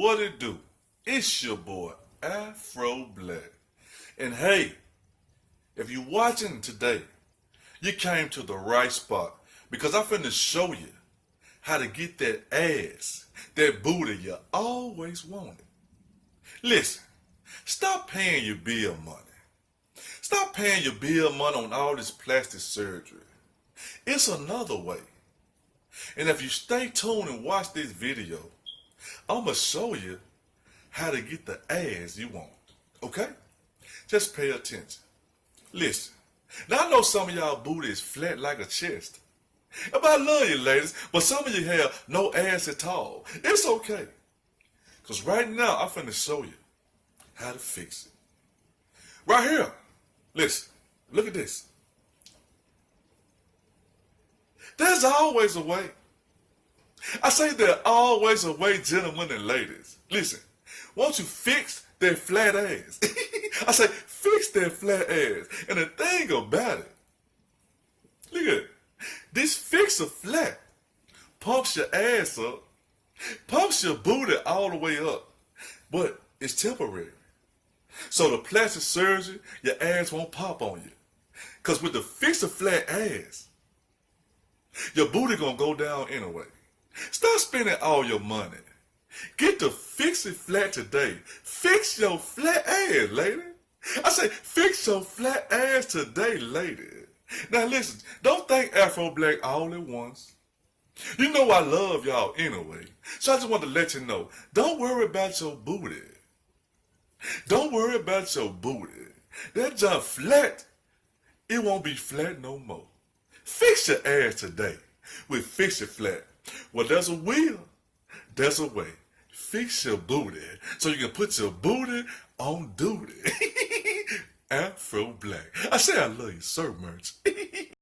What it do? It's your boy, Afro Black. And hey, if you watching today, you came to the right spot because I'm finna show you how to get that ass, that booty you always wanted. Listen, stop paying your bill money. Stop paying your bill money on all this plastic surgery. It's another way. And if you stay tuned and watch this video, I'm going to show you how to get the ass you want. Okay? Just pay attention. Listen. Now I know some of y'all booty is flat like a chest. But I love you ladies, but some of you have no ass at all. It's okay. Because right now I'm finna show you how to fix it. Right here. Listen. Look at this. There's always a way. I say there's always a way, gentlemen and ladies. Listen, won't you fix that flat ass? I say, fix that flat ass. And the thing about it, look at it. This fixer flat pumps your ass up, pumps your booty all the way up, but it's temporary. So the plastic surgery, your ass won't pop on you. Because with the fixer flat ass, your booty gonna go down anyway. Stop spending all your money. Get the Fix It Flat today. Fix your flat ass, lady. I say, fix your flat ass today, lady. Now listen, don't think Afro Black all at once. You know I love y'all anyway. So I just want to let you know, don't worry about your booty. Don't worry about your booty. That junk flat, it won't be flat no more. Fix your ass today with Fix It Flat. Well, there's a will, there's a way. Fix your booty so you can put your booty on duty. Afro Black. I say I love you so much.